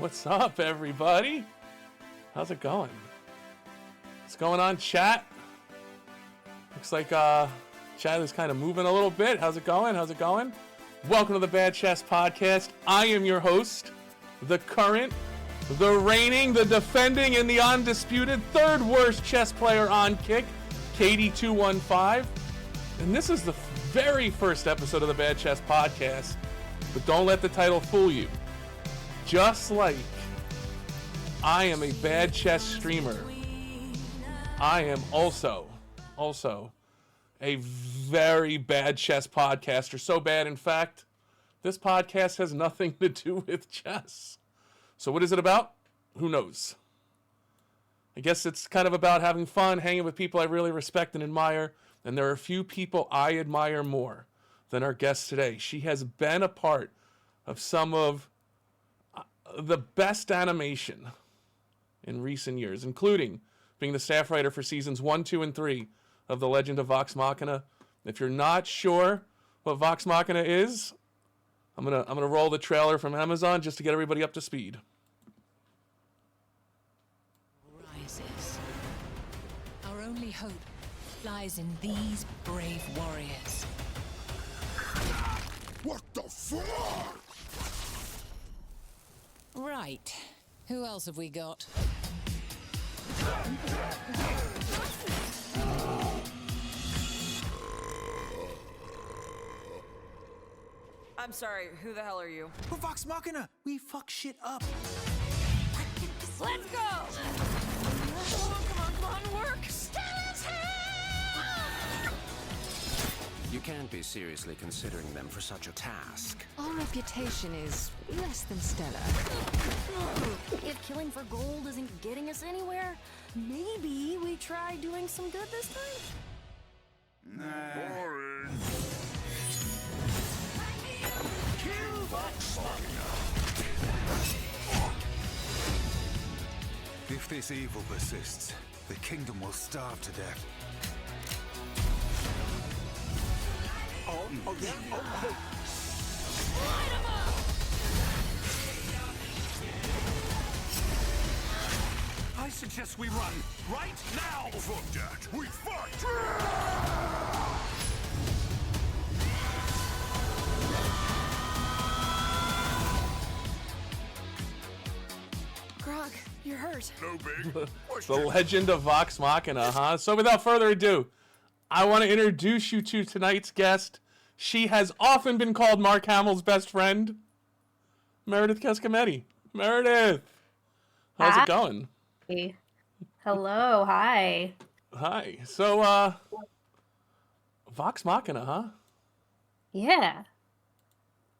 What's up, everybody? How's it going? What's going on, chat? Looks like chat is kind of moving a little bit. How's it going? How's it going? Welcome to the Bad Chess Podcast. I am your host, the current, the reigning, the defending, and the undisputed third worst chess player on Kick, KD215. And this is the very first episode of the Bad Chess Podcast. But don't let the title fool you. Just like I am a bad chess streamer, I am also a very bad chess podcaster. So bad, in fact, this podcast has nothing to do with chess. So what is it about? Who knows? I guess it's kind of about having fun, hanging with people I really respect and admire. And there are a few people I admire more than our guest today. She has been a part of some of the best animation in recent years, including being the staff writer for seasons 1, 2, and 3 of The Legend of Vox Machina. If you're not sure what Vox Machina is, I'm gonna roll the trailer from Amazon just to get everybody up to speed. Rises. Our only hope lies in these brave warriors. What the fuck? Right. Who else have we got? I'm sorry, who the hell are you? We're Vox Machina. We fuck shit up. Let's go! Come on, work! Stella's here! You can't be seriously considering them for such a task. Our reputation is less than stellar. If killing for gold isn't getting us anywhere, maybe we try doing some good this time? Boring. Kill Vox Machina. If this evil persists, the kingdom will starve to death. I suggest we run right now. Fuck that. We fight. Grog, you're hurt. No big. The Legend of Vox Machina, huh? So without further ado, I want to introduce you to tonight's guest. She has often been called Mark Hamill's best friend, Meredith Kecskemety. Meredith, how's it going? Hello, hi. Hi. So, Vox Machina, huh? Yeah.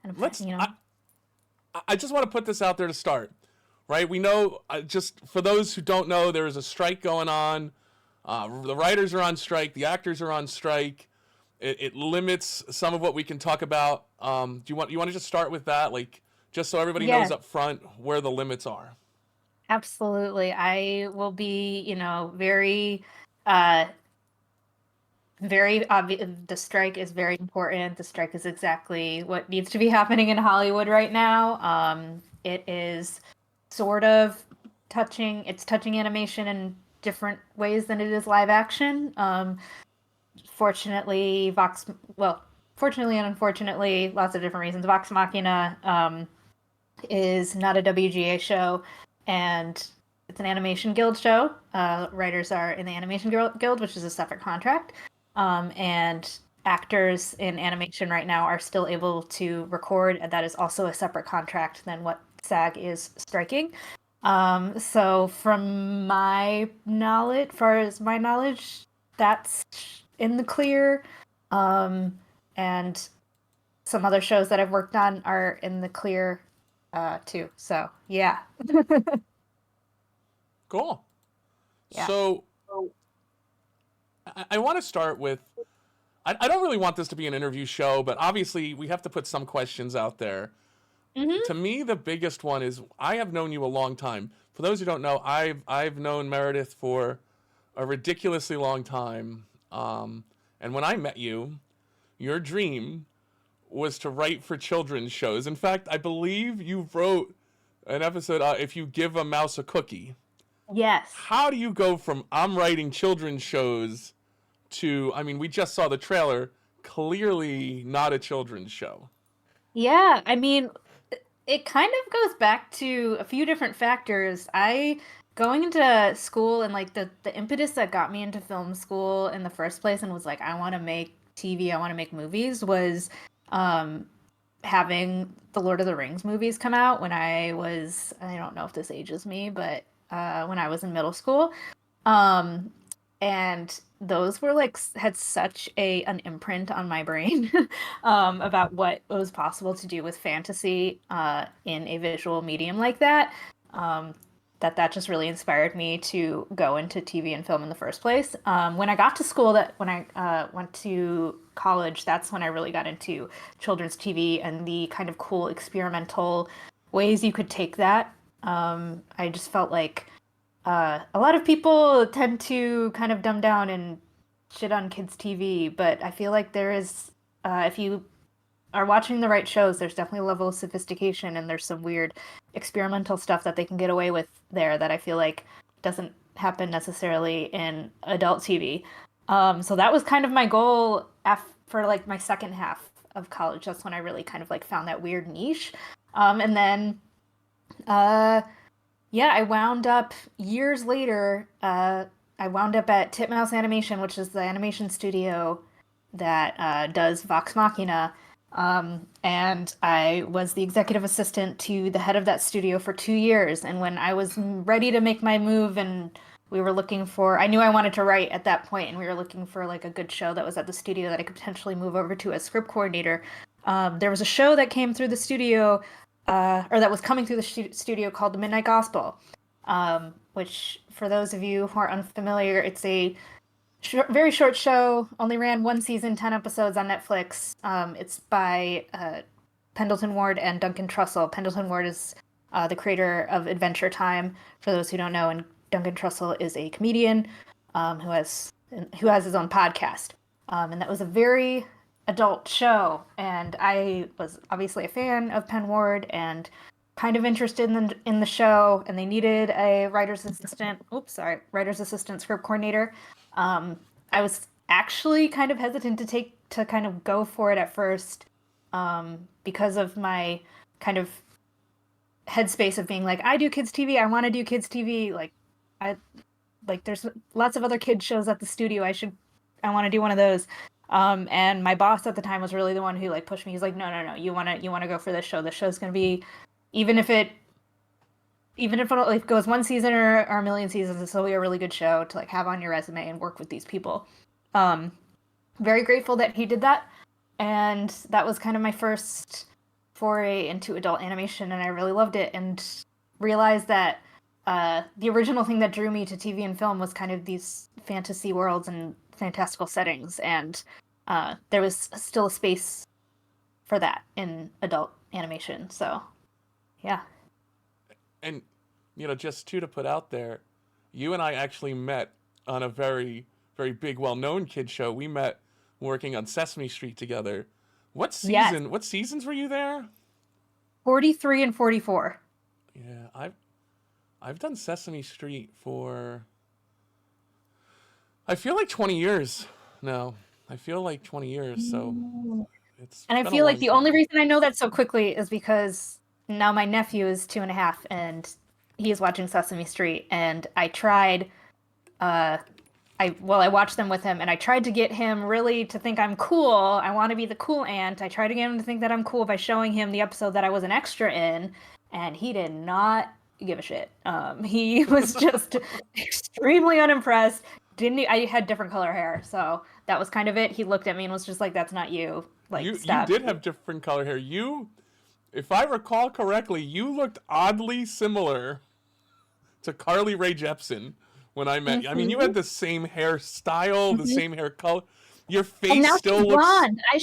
And I just want to put this out there to start, right? We know, just for those who don't know, there is a strike going on. The writers are on strike. The actors are on strike. It limits some of what we can talk about. Do you want to just start with that, like, just so everybody knows up front where the limits are? Absolutely. I will be, very, very obvious. The strike is very important. The strike is exactly what needs to be happening in Hollywood right now. It is sort of touching animation in different ways than it is live action. Fortunately and unfortunately, lots of different reasons, Vox Machina is not a WGA show, and it's an Animation Guild show. Writers are in the Animation Guild, which is a separate contract, and actors in animation right now are still able to record, and that is also a separate contract than what SAG is striking. So from my knowledge, that's in the clear. And some other shows that I've worked on are in the clear, too. So, yeah. Cool. Yeah. So, I want to start with, I don't really want this to be an interview show, but obviously we have to put some questions out there. Mm-hmm. To me, the biggest one is, I have known you a long time. For those who don't know, I've known Meredith for a ridiculously long time. And when I met you, your dream was to write for children's shows. In fact, I believe you wrote an episode, if you give a mouse a cookie. Yes. How do you go from I'm writing children's shows to, I mean, we just saw the trailer, clearly not a children's show. Yeah, I mean, it kind of goes back to a few different factors. Going into school and like the impetus that got me into film school in the first place and was like, I want to make TV, I want to make movies, was having the Lord of the Rings movies come out when I don't know if this ages me, but when I was in middle school. And those were like had such an imprint on my brain about what was possible to do with fantasy in a visual medium like that. That just really inspired me to go into TV and film in the first place. When I got to school, when I went to college, that's when I really got into children's TV and the kind of cool experimental ways you could take that. I just felt like a lot of people tend to kind of dumb down and shit on kids' TV, but I feel like there is, if you are watching the right shows, there's definitely a level of sophistication and there's some weird experimental stuff that they can get away with there that I feel like doesn't happen necessarily in adult TV. So that was kind of my goal for like my second half of college. That's when I really kind of like found that weird niche. And then, I wound up years later, I wound up at Titmouse Animation, which is the animation studio that does Vox Machina. And I was the executive assistant to the head of that studio for 2 years. And when I was ready to make my move and I knew I wanted to write at that point, and we were looking for like a good show that was at the studio that I could potentially move over to as script coordinator. There was a show that came through the studio, or that was coming through the studio called The Midnight Gospel, which for those of you who are unfamiliar, it's a very short show, only ran 1 season, 10 episodes on Netflix. It's by Pendleton Ward and Duncan Trussell. Pendleton Ward is the creator of Adventure Time, for those who don't know, and Duncan Trussell is a comedian who has his own podcast. And that was a very adult show, and I was obviously a fan of Penn Ward and kind of interested in the show, and they needed a writer's assistant script coordinator. I was actually kind of hesitant to kind of go for it at first, because of my kind of headspace of being like, I do kids TV, I want to do kids TV, there's lots of other kids shows at the studio, I want to do one of those. And my boss at the time was really the one who like pushed me. He's like, no, you want to go for this show. This show's going to be, even if it like goes 1 season or a million seasons, it's still be a really good show to like have on your resume and work with these people. Very grateful that he did that. And that was kind of my first foray into adult animation, and I really loved it and realized that the original thing that drew me to TV and film was kind of these fantasy worlds and fantastical settings, and there was still a space for that in adult animation. So, yeah. And, just to put out there, you and I actually met on a very, very big, well-known kid show. We met working on Sesame Street together. What seasons were you there? 43 and 44. Yeah, I've done Sesame Street for, I feel like 20 years now. So it's. And I feel like the only reason I know that so quickly is because now my nephew is 2.5 and he is watching Sesame Street, and I tried, I watched them with him, and I tried to get him really to think I'm cool. I want to be the cool aunt. I tried to get him to think that I'm cool by showing him the episode that I was an extra in, and he did not give a shit. He was just extremely unimpressed. I had different color hair, so that was kind of it. He looked at me and was just like, "That's not you." Like, you stop. did have different color hair. If I recall correctly, you looked oddly similar to Carly Rae Jepsen when I met you. I mean, you had the same hairstyle, the same hair color. Your face and now still she's looks blonde. I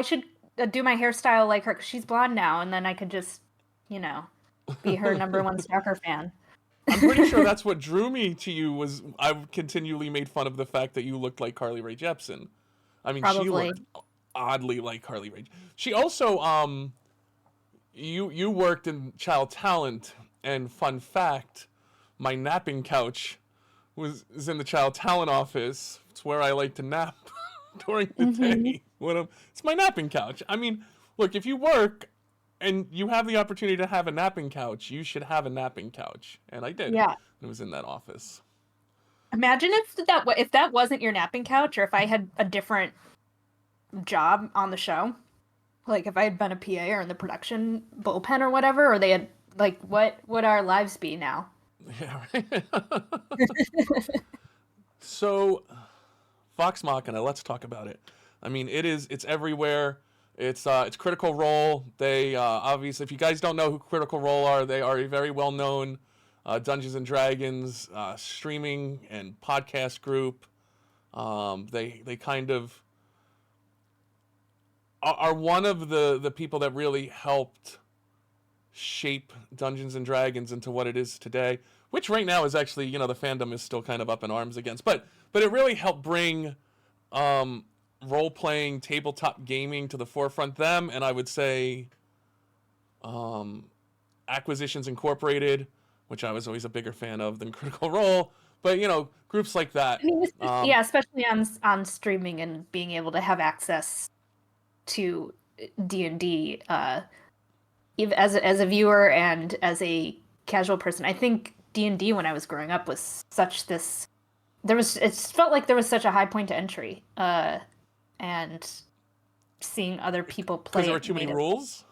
should do my hairstyle like her, 'cause she's blonde now, and then I could just, be her number one stalker fan. I'm pretty sure that's what drew me to you. Was I continually made fun of the fact that you looked like Carly Rae Jepsen. I mean, Probably. She looked oddly like Carly Rae. She also you worked in child talent, and fun fact, my napping couch is in the child talent office. It's where I like to nap during the day. It's my napping couch. I mean, look, if you work and you have the opportunity to have a napping couch, you should have a napping couch, and I did. Yeah. It was in that office. Imagine if that wasn't your napping couch, or if I had a different job on the show, like if I had been a PA or in the production bullpen or whatever, or they had like what would our lives be now? Yeah. Right? So, Vox Machina. Let's talk about it. I mean, it's everywhere. It's Critical Role. They obviously, if you guys don't know who Critical Role are, they are a very well known Dungeons and Dragons streaming and podcast group. They kind of are one of the people that really helped shape Dungeons and Dragons into what it is today, which right now is actually, the fandom is still kind of up in arms against, but it really helped bring role-playing tabletop gaming to the forefront. Them, and I would say Acquisitions Incorporated, which I was always a bigger fan of than Critical Role, but groups like that. I mean, yeah, especially on streaming and being able to have access to D&D, as a viewer and as a casual person. I think D&D when I was growing up was it felt like there was such a high point to entry, and seeing other people play. Because there were too many rules?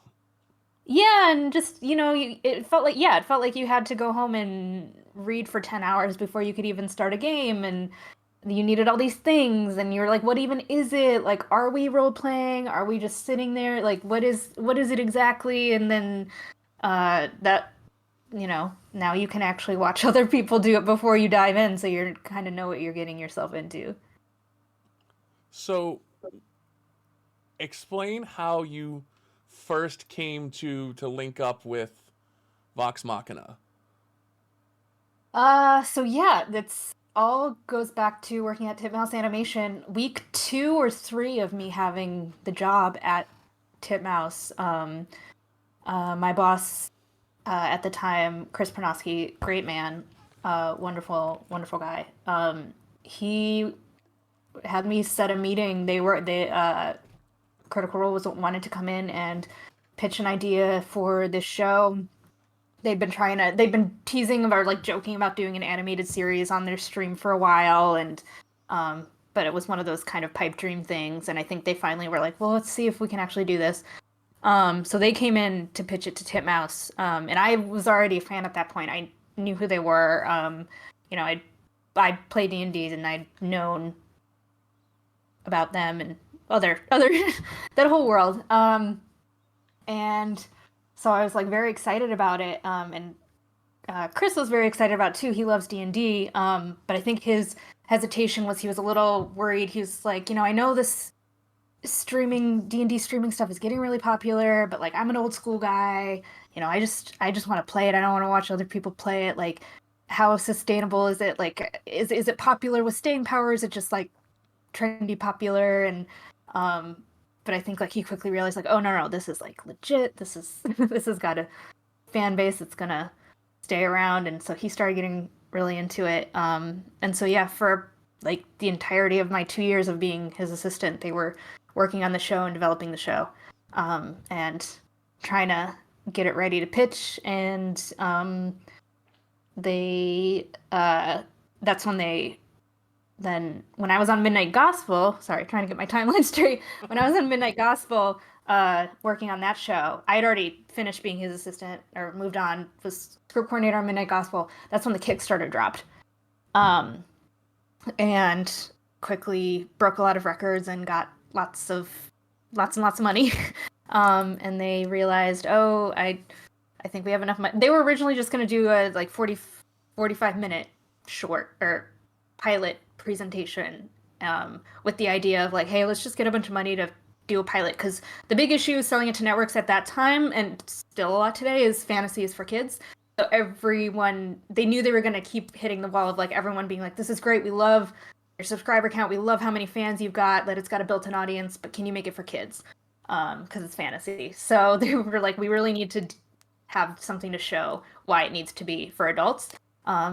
Yeah, and just, it felt like you had to go home and read for 10 hours before you could even start a game, and you needed all these things, and you're like, what even is it? Like, are we role-playing? Are we just sitting there? Like, what is it exactly? And then, now you can actually watch other people do it before you dive in, so you kind of know what you're getting yourself into. So, explain how you first came to link up with Vox Machina. So yeah, that's all goes back to working at Titmouse Animation. Week 2 or 3 of me having the job at Titmouse, my boss at the time, Chris Pernosky, great man, wonderful guy. He had me set a meeting. Critical Role wanted to come in and pitch an idea for this show. They'd been teasing about, like, joking about doing an animated series on their stream for a while, and but it was one of those kind of pipe dream things, and I think they finally were like, well, let's see if we can actually do this. So they came in to pitch it to Titmouse, and I was already a fan at that point. I knew who they were. I played D&D, and I'd known about them and other that whole world. And so I was, like, very excited about it. And Chris was very excited about it too. He loves D&D. But I think his hesitation was he was a little worried. He was like, I know this D&D streaming stuff is getting really popular, but, like, I'm an old school guy. I just want to play it. I don't want to watch other people play it. Like, how sustainable is it? Like, is it popular with staying power? Is it just, like, trendy popular? And but I think, like, he quickly realized, like, oh no, this is, like, legit. This has got a fan base that's gonna stay around. And so he started getting really into it. And so yeah, for, like, the entirety of my 2 years of being his assistant, they were working on the show and developing the show, and trying to get it ready to pitch. And that's when I was on Midnight Gospel, sorry, trying to get my timeline straight. When I was on Midnight Gospel, working on that show, I had already finished being his assistant, or moved on, was script coordinator on Midnight Gospel. That's when the Kickstarter dropped. And quickly broke a lot of records and got lots and lots of money. And they realized, I think we have enough money. They were originally just going to do a, like, 45-minute short or pilot presentation, with the idea of, like, hey, let's just get a bunch of money to do a pilot, because the big issue selling it to networks at that time, and still a lot today, is fantasy is for kids. So they knew they were going to keep hitting the wall of, like, everyone being like, this is great, we love your subscriber count, we love how many fans you've got, that it's got a built-in audience, but can you make it for kids? because it's fantasy. So they were like, we really need to have something to show why it needs to be for adults.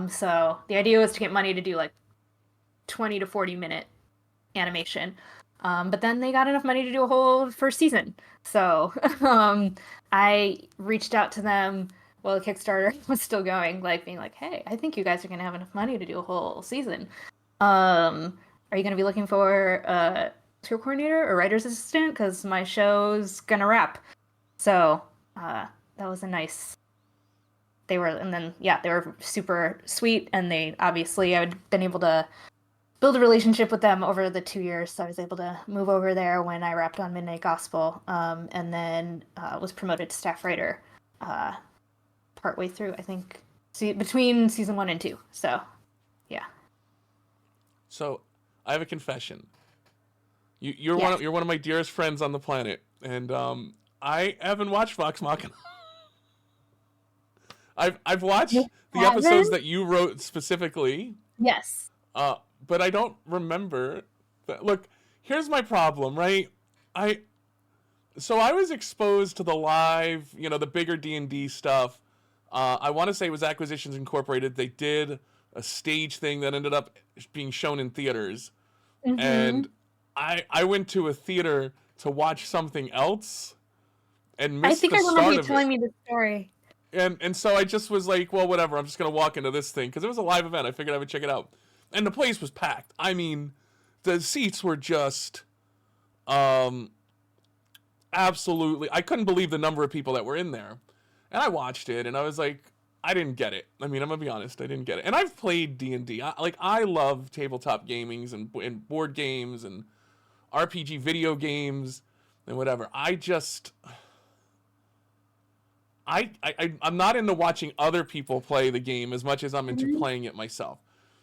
So the idea was to get money to do like 20 to 40-minute animation. But then they got enough money to do a whole first season. So I reached out to them while the Kickstarter was still going, like being like, hey, I think you guys are going to have enough money to do a whole season. Are you going to be looking for a script coordinator or writer's assistant? Because my show's going to wrap. So that was a nice... They were super sweet, and they obviously, I'd been able to build a relationship with them over the 2 years, so I was able to move over there when I wrapped on Midnight Gospel, and then was promoted to staff writer partway through, I think, between season 1 and 2. So, yeah. So, I have a confession. You're one of my dearest friends on the planet, and I haven't watched Vox Machina. I've watched the episodes that you wrote specifically. Yes. But I don't remember. Look, here's my problem, right? I was exposed to the live, the bigger D&D stuff. I want to say it was Acquisitions Incorporated. They did a stage thing that ended up being shown in theaters. Mm-hmm. And I went to a theater to watch something else and missed the start of it. I think I remember you telling me the story. And so I just was like, well, whatever. I'm just going to walk into this thing because it was a live event. I figured I would check it out. And the place was packed. I mean, the seats were just absolutely... I couldn't believe the number of people that were in there. And I watched it, and I was like, I didn't get it. I mean, I'm going to be honest. I didn't get it. And I've played D&D. I love tabletop gamings and board games and RPG video games and whatever. I'm not into watching other people play the game as much as I'm into playing it myself.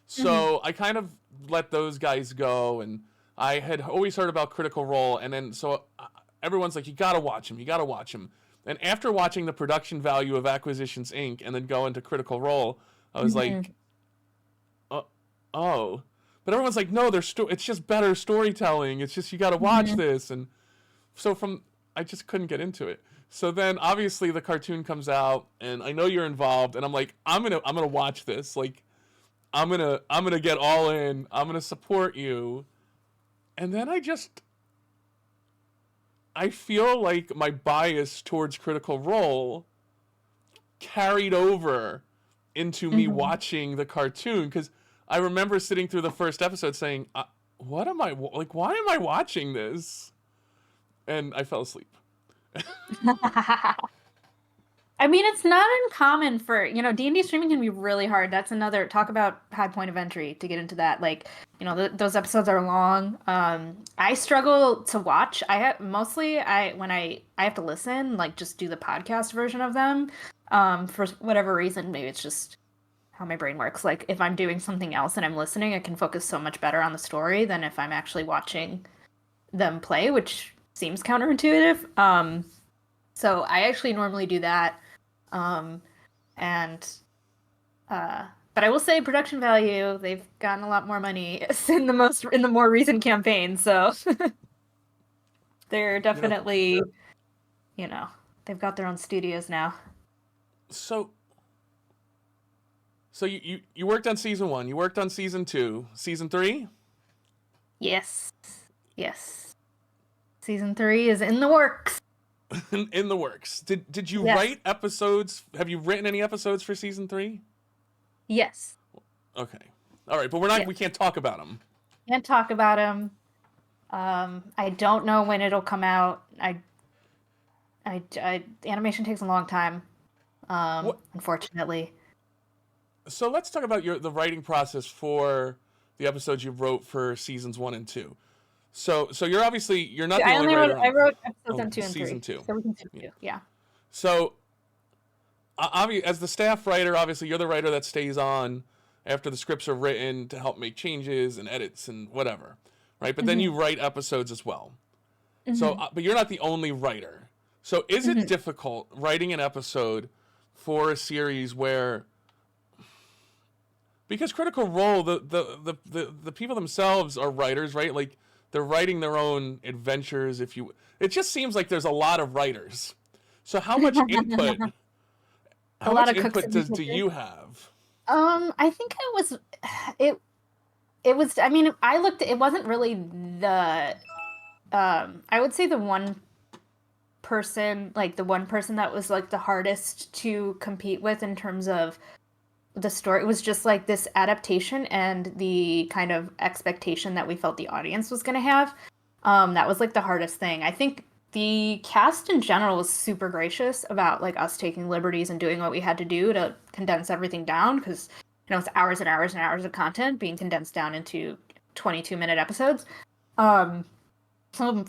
So I kind of let those guys go, and I had always heard about Critical Role, and then so everyone's like, you gotta watch him. And after watching the production value of Acquisitions Inc. and then go into Critical Role, I was like, oh. But everyone's like, no, it's just better storytelling. It's just, you gotta watch this. And so I just couldn't get into it. So then obviously the cartoon comes out, and I know you're involved, and I'm like, I'm gonna watch this. Like, I'm gonna get all in. I'm gonna support you. And then I feel like my bias towards Critical Role carried over into me watching the cartoon, because I remember sitting through the first episode saying, what am I, like, why am I watching this? And I fell asleep. I mean, it's not uncommon for, D&D streaming can be really hard. That's another, talk about high point of entry to get into that. Like, those episodes are long. I struggle to watch. When I have to listen, like just do the podcast version of them. For whatever reason, maybe it's just how my brain works. Like if I'm doing something else and I'm listening, I can focus so much better on the story than if I'm actually watching them play, which seems counterintuitive. So I actually normally do that. But I will say production value, they've gotten a lot more money in the more recent campaign. So they're definitely, they've got their own studios now. So you worked on season 1, you worked on season 2, season 3? Yes. Season 3 is in the works. In the works. Did you write episodes? Have you written any episodes for season 3? Yes. Okay. All right, but we can't talk about them. Can't talk about them. I don't know when it'll come out. Animation takes a long time. Unfortunately. So let's talk about the writing process for the episodes you wrote for seasons 1 and 2. So you're not the only writer. I wrote episodes on 2 and 3. Season 2. So we can do 2. Yeah. So, as the staff writer, obviously you're the writer that stays on after the scripts are written to help make changes and edits and whatever, right? But then you write episodes as well. So, but you're not the only writer. So, is it difficult writing an episode for a series where? Because Critical Role, the people themselves are writers, right? Like they're writing their own adventures. It just seems like there's a lot of writers. So how much input? A How lot much of cooks input in the do kitchen. you have? I think it was, I mean, it wasn't really the, I would say the one person that was like the hardest to compete with in terms of the story. It was just like this adaptation and the kind of expectation that we felt the audience was going to have. That was like the hardest thing. I think the cast in general was super gracious about like us taking liberties and doing what we had to do to condense everything down, because it's hours and hours and hours of content being condensed down into 22-minute episodes. So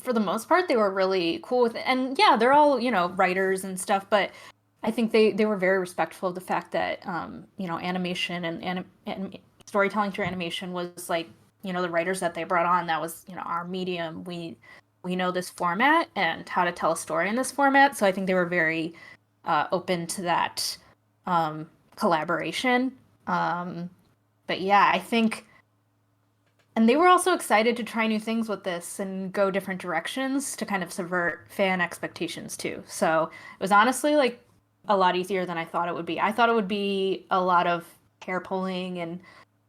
for the most part, they were really cool with it. And yeah, they're all, writers and stuff, but I think they were very respectful of the fact that, animation and storytelling through animation was like, the writers that they brought on, that was, our medium. We know this format and how to tell a story in this format. So I think they were very open to that collaboration. But yeah, I think, and they were also excited to try new things with this and go different directions to kind of subvert fan expectations too. So it was honestly like a lot easier than I thought it would be. I thought it would be a lot of hair pulling and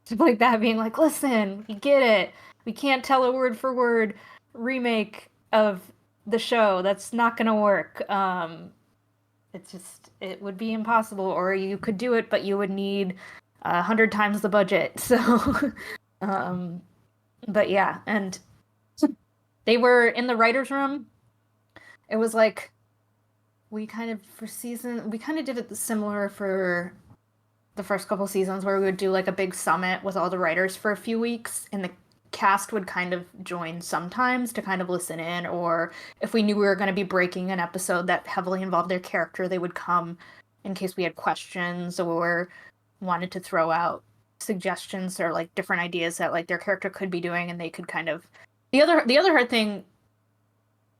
stuff like that, being like, listen, we get it. We can't tell a word for word remake of the show. That's not going to work. It would be impossible, or you could do it, but you would need 100 times the budget. So, but yeah, and they were in the writer's room. It was like, we kind of did it similar for the first couple seasons, where we would do like a big summit with all the writers for a few weeks, and the cast would kind of join sometimes to kind of listen in, or if we knew we were going to be breaking an episode that heavily involved their character, they would come in case we had questions or wanted to throw out suggestions or like different ideas that like their character could be doing, and they could kind of the other hard thing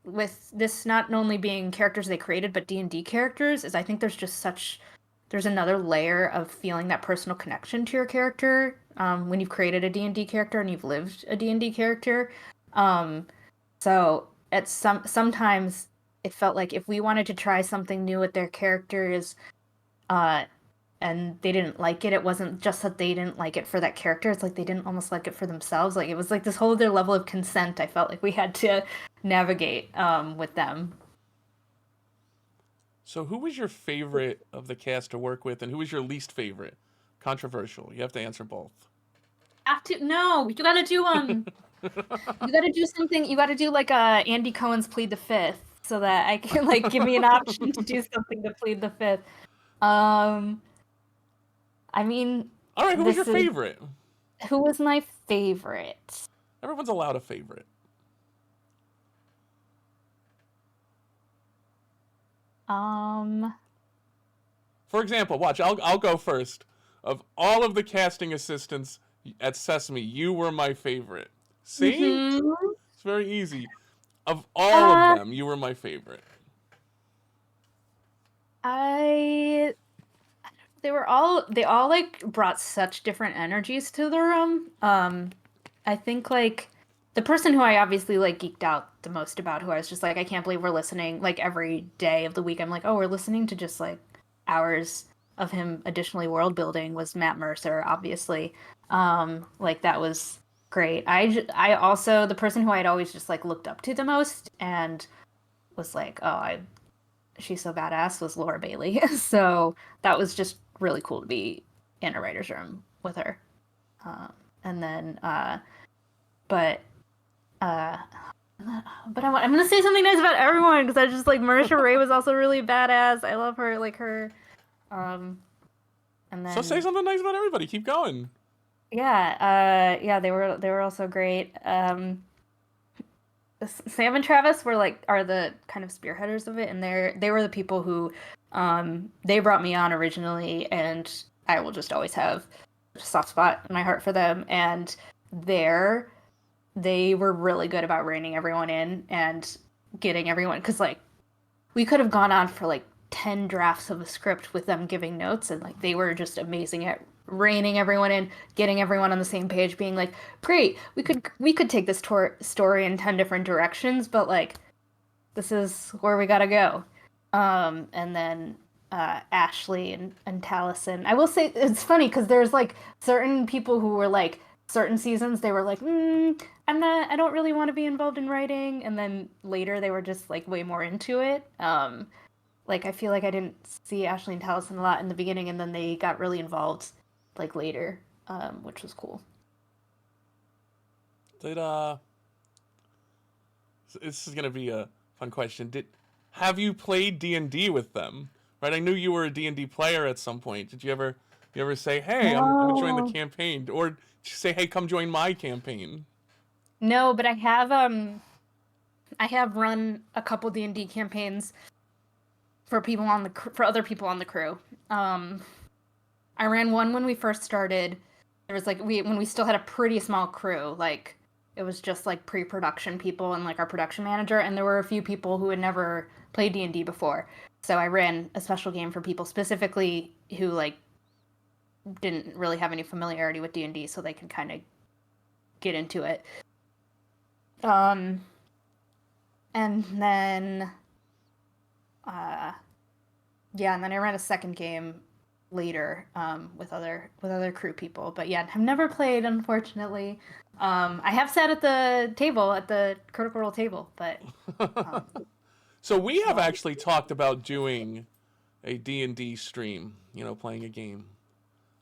with this not only being characters they created but D&D characters is I think there's another layer of feeling that personal connection to your character when you've created a D&D character and you've lived a D&D character. So at sometimes it felt like if we wanted to try something new with their characters and they didn't like it, it wasn't just that they didn't like it for that character. It's like they didn't almost like it for themselves. Like it was like this whole other level of consent I felt like we had to navigate with them. So who was your favorite of the cast to work with, and who was your least favorite? Controversial. You have to answer both. No, you gotta do you gotta do something. You gotta do like Andy Cohen's Plead the Fifth, so that I can like give me an option to do something to plead the fifth. I mean, all right. Who was your favorite? Who was my favorite? Everyone's allowed a favorite. For example, watch. I'll go first. Of all of the casting assistants at Sesame, you were my favorite. See? Mm-hmm. It's very easy. Of all of them, you were my favorite. They all like brought such different energies to the room. I think like the person who I obviously like geeked out the most about, who I was just like, I can't believe we're listening like every day of the week. I'm like, oh, we're listening to just like hours of him additionally world building, was Matt Mercer, obviously. Like that was great. I also, the person who I'd always just like looked up to the most and was like, she's so badass, was Laura Bailey. So that was just really cool to be in a writer's room with her. And then, but I'm gonna say something nice about everyone, because I just like Marisha Ray was also really badass. I love her, like her. And then so say something nice about everybody. Keep going. Yeah, they were also great. Sam and Travis are the kind of spearheaders of it, and they were the people who they brought me on originally, and I will just always have a soft spot in my heart for them. And they were really good about reining everyone in and getting everyone, because like we could have gone on for like 10 drafts of a script with them giving notes, and like they were just amazing at reining everyone in, getting everyone on the same page, being like, great, we could take this story in 10 different directions, but like this is where we gotta go. And then Ashley and Taliesin. I will say it's funny because there's like certain people who were like certain seasons they were like, I don't really want to be involved in writing, and then later they were just like way more into it. Like I feel like I didn't see Ashley and Taliesin a lot in the beginning, and then they got really involved like later, which was cool. This is gonna be a fun question. Have you played D&D with them? Right, I knew you were a D&D player at some point. Did you ever say, "Hey, I'm enjoying the campaign," or did you say, "Hey, come join my campaign"? No, but I have run a couple D&D campaigns for other people on the crew. I ran one when we first started. There was like when we still had a pretty small crew, like it was just like pre-production people and like our production manager, and there were a few people who had never played D&D before. So I ran a special game for people specifically who like didn't really have any familiarity with D&D, so they could kind of get into it. And then and then I ran a second game later with other crew people. But yeah, I've never played, unfortunately. I have sat at the table, at the Critical Role table, but so we have actually talked about doing a D&D stream, playing a game.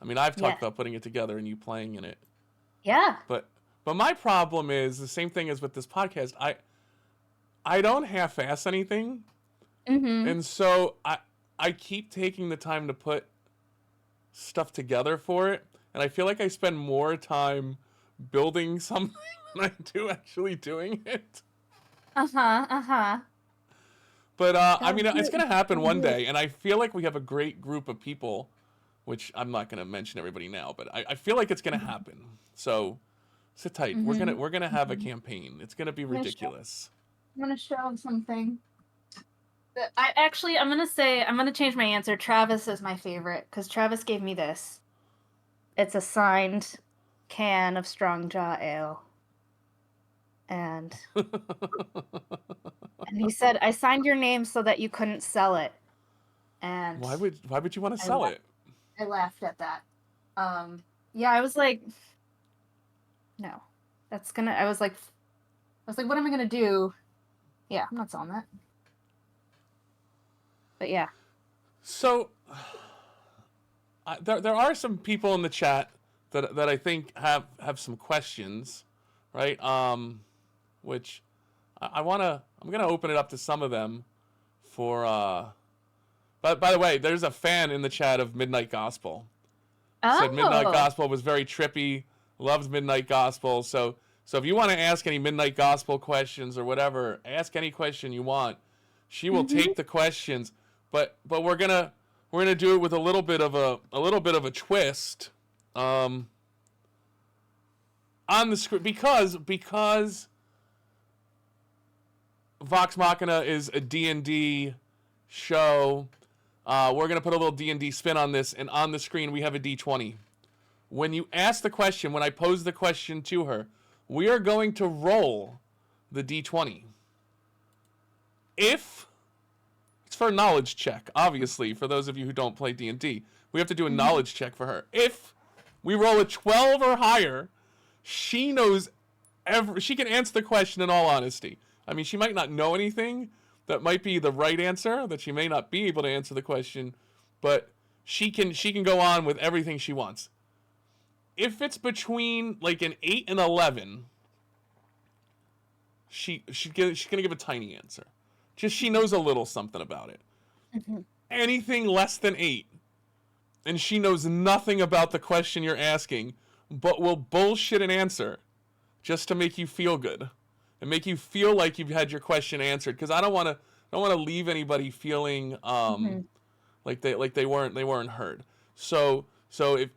I mean, I've talked about putting it together and you playing in it. Yeah. But my problem is the same thing as with this podcast. I don't half-ass anything. Mm-hmm. And so I keep taking the time to put stuff together for it, and I feel like I spend more time building something than I do actually doing it. But I mean, it's gonna happen one day, and I feel like we have a great group of people, which I'm not gonna mention everybody now, but I feel like it's gonna happen. So sit tight. Mm-hmm. We're gonna have a campaign. It's gonna be ridiculous. I'm gonna show something. I'm gonna change my answer. Travis is my favorite because Travis gave me this. It's a signed can of Strong Jaw Ale, and he said, "I signed your name so that you couldn't sell it." And why would you want to sell it? I laughed at that. Yeah, I was like, no, I was like, what am I gonna do? Yeah, I'm not selling that. But yeah. So there are some people in the chat that I think have some questions, right? Which I'm gonna open it up to some of them for. But by the way, there's a fan in the chat of Midnight Gospel. Said Midnight Gospel was very trippy. Loves Midnight Gospel. So if you want to ask any Midnight Gospel questions or whatever, ask any question you want. She will take the questions. But we're gonna do it with a little bit of a twist on the script because Vox Machina is a D&D show. We're gonna put a little D&D spin on this, and on the screen we have a D20. When you ask the question, when I pose the question to her, we are going to roll the D20. If it's for a knowledge check, obviously, for those of you who don't play D&D. We have to do a knowledge check for her. If we roll a 12 or higher, she knows she can answer the question in all honesty. I mean, she might not know anything that might be the right answer, that she may not be able to answer the question, but she can go on with everything she wants. If it's between like an 8 and 11, she's going to give a tiny answer. Just she knows a little something about it. Anything less than 8, and she knows nothing about the question you're asking, but will bullshit an answer just to make you feel good and make you feel like you've had your question answered. Because I don't want to leave anybody feeling like they weren't heard. So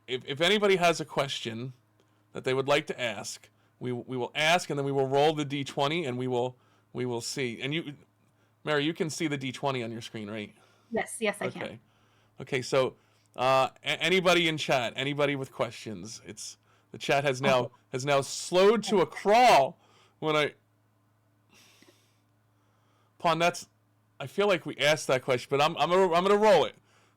if anybody has a question that they would like to ask, we will ask, and then we will roll the D20, and we will see. And you, Mary, you can see the D20 on your screen, right? Yes, I can. Okay, so Anybody in chat? Anybody with questions? The chat has now slowed to a crawl when I. Pawn, I feel like we asked that question, but I'm gonna roll it.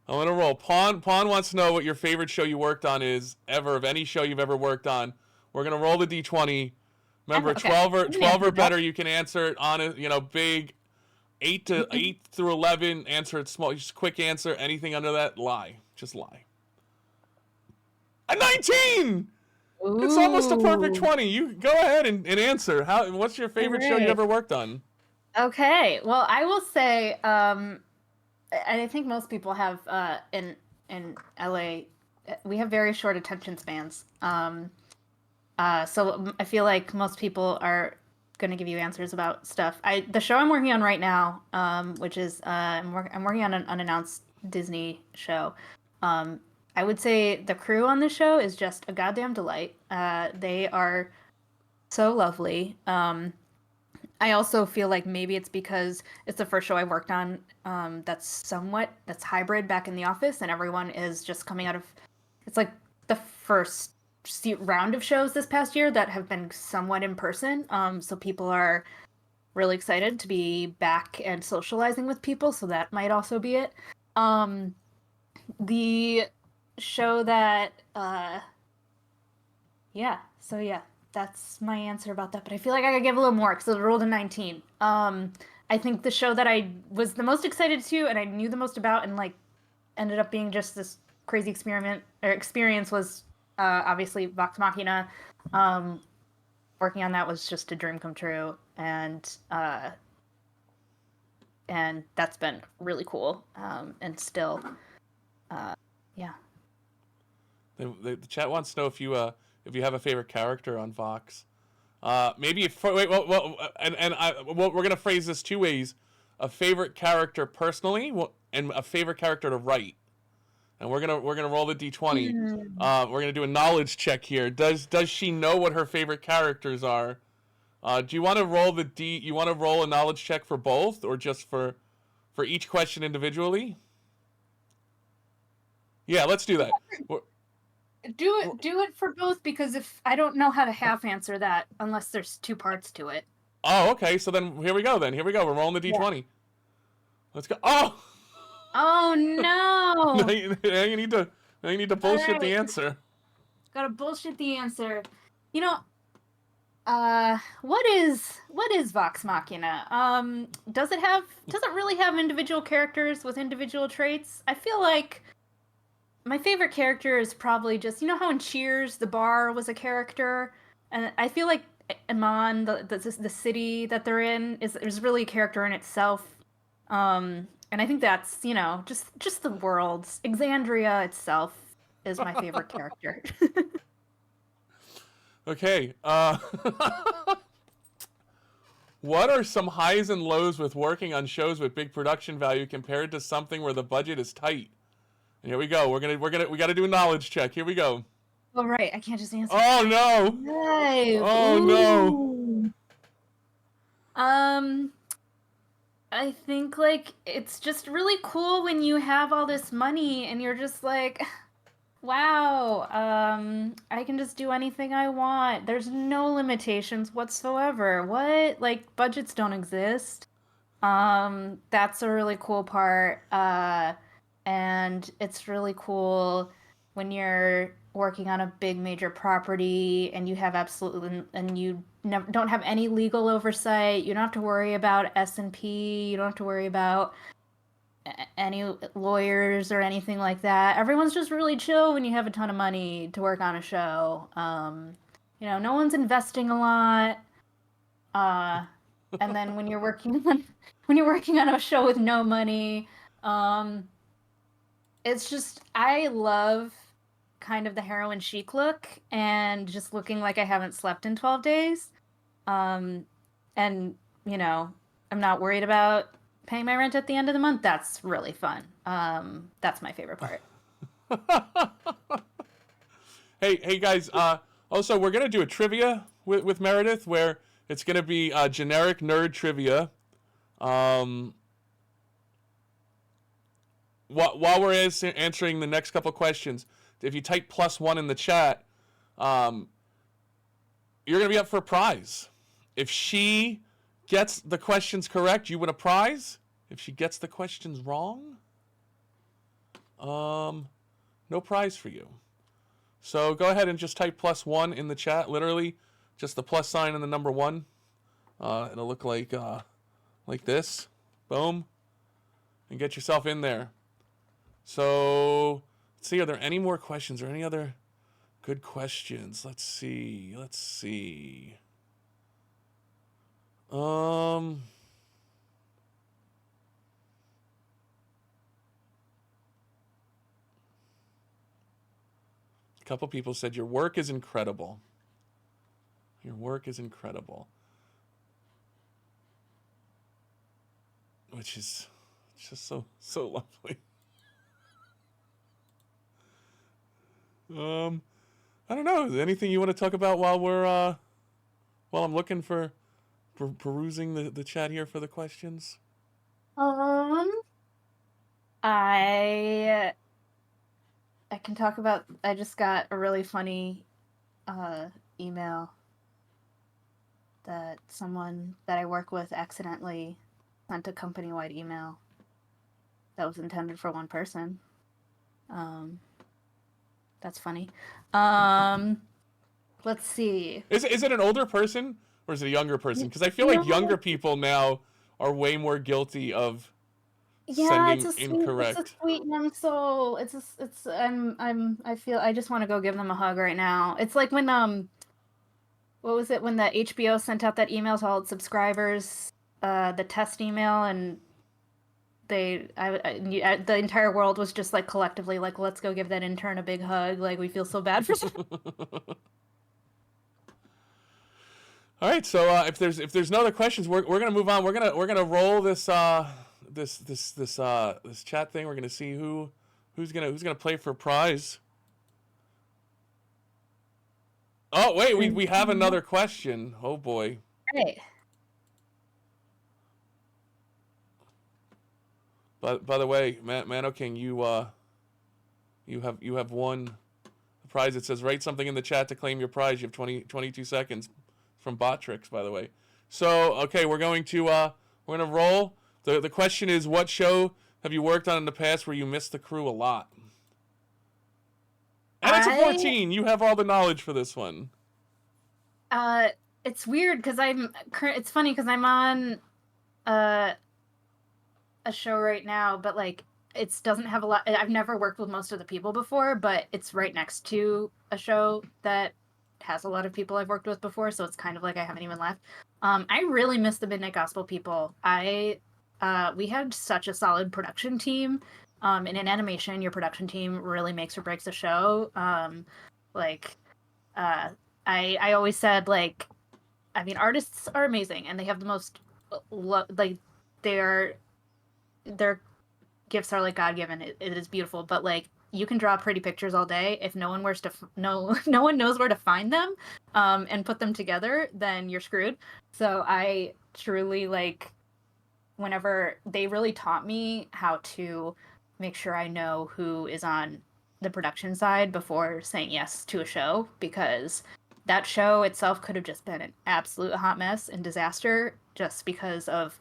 I'm gonna roll. Pawn wants to know what your favorite show you worked on is ever, of any show you've ever worked on. We're gonna roll the d20. Remember, Okay. 12 or better. You can answer it on it. Big. 8 through 11. Answer it small. Just quick answer. Anything under that, lie. Just lie. A 19. Ooh. It's almost a perfect 20. You go ahead and answer. What's your favorite show you ever worked on? Okay, well, I will say, and I think most people have in LA, we have very short attention spans. So I feel like most people are going to give you answers about stuff. The show I'm working on right now, which is I'm working on an unannounced Disney show. I would say the crew on this show is just a goddamn delight. They are so lovely. I also feel like maybe it's because it's the first show I worked on that's hybrid back in the office, and everyone is just coming out of. It's like the first round of shows this past year that have been somewhat in person. So people are really excited to be back and socializing with people. So that might also be it. The show that, that's my answer about that. But I feel like I could give a little more because I rolled a 19. I think the show that I was the most excited to and I knew the most about and like ended up being just this crazy experience was obviously Vox Machina. Working on that was just a dream come true, and that's been really cool. And still, yeah. The chat wants to know if you have a favorite character on Vox. Maybe we're gonna phrase this two ways: a favorite character personally, and a favorite character to write. And we're gonna roll the d20. We're gonna do a knowledge check here. Does she know what her favorite characters are? Do you want to roll You want to roll a knowledge check for both, or just for each question individually? Yeah, let's do that. Do it for both, because if I don't know how to half answer that unless there's two parts to it. Oh, okay. So then here we go. We're rolling the d20. Yeah. Let's go. Oh no! now you need to bullshit the answer. Gotta bullshit the answer. What is Vox Machina? Does it really have individual characters with individual traits? I feel like my favorite character is probably just, how in Cheers the bar was a character, and I feel like Amman, the city that they're in, is really a character in itself. And I think that's, just the world. Exandria itself is my favorite character. Okay. What are some highs and lows with working on shows with big production value compared to something where the budget is tight? And here we go. We got to do a knowledge check. Here we go. Oh, right. I can't just answer. Oh, no. Hey. Oh, Ooh. No. I think, it's just really cool when you have all this money and you're just like, wow, I can just do anything I want. There's no limitations whatsoever. What? Budgets don't exist. That's a really cool part. And it's really cool when you're working on a big major property and you have don't have any legal oversight. You don't have to worry about S&P. You don't have to worry about any lawyers or anything like that. Everyone's just really chill when you have a ton of money to work on a show. No one's investing a lot. And then when you're working on a show with no money, it's just, I love kind of the heroin chic look and just looking like I haven't slept in 12 days. And, I'm not worried about paying my rent at the end of the month. That's really fun. That's my favorite part. Hey guys, also we're going to do a trivia with Meredith where it's going to be generic nerd trivia. while we're answering the next couple questions, if you type +1 in the chat, you're gonna be up for a prize. If she gets the questions correct, you win a prize. If she gets the questions wrong, no prize for you. So go ahead and just type +1 in the chat. Literally, just the plus sign and the number 1. It'll look like this. Boom. And get yourself in there. So let's see. Are there any more questions or any other good questions? Let's see. A couple people said your work is incredible. Your work is incredible. Which is just so lovely. I don't know. Is there anything you want to talk about while I'm looking for perusing the chat here for the questions? I can talk about. I just got a really funny email that someone that I work with accidentally sent a company-wide email that was intended for one person. That's funny. Let's see. Is it an older person or is it a younger person? Because I feel like younger people now are way more guilty of sending incorrect. It's a sweet young soul. I just want to go give them a hug right now. It's like when what was it when the HBO sent out that email to all its subscribers, the test email, and the entire world was just like collectively like, let's go give that intern a big hug. Like, we feel so bad for them. All right, so if there's no other questions, we're gonna move on. We're gonna roll this this chat thing. We're gonna see who's gonna play for a prize. Oh wait, we have another question. Oh boy. Right. But by the way, Mano King, you have won the prize. It says write something in the chat to claim your prize. You have 22 seconds. From Botrix, by the way. So okay, we're gonna roll. The question is, what show have you worked on in the past where you missed the crew a lot? And it's a 14. You have all the knowledge for this one. It's weird because it's funny because I'm on a show right now, but like it doesn't have a lot. I've never worked with most of the people before, but it's right next to a show that has a lot of people I've worked with before, so it's kind of like I haven't even left. I really miss the Midnight Gospel people. We had such a solid production team. And in animation, your production team really makes or breaks a show. I always said, like, I mean, artists are amazing, and they have the most, their gifts are, like, God-given. It is beautiful, but, like, you can draw pretty pictures all day. If no one knows where to find them, and put them together, then you're screwed. So I truly, like, whenever they really taught me how to make sure I know who is on the production side before saying yes to a show, because that show itself could have just been an absolute hot mess and disaster just because of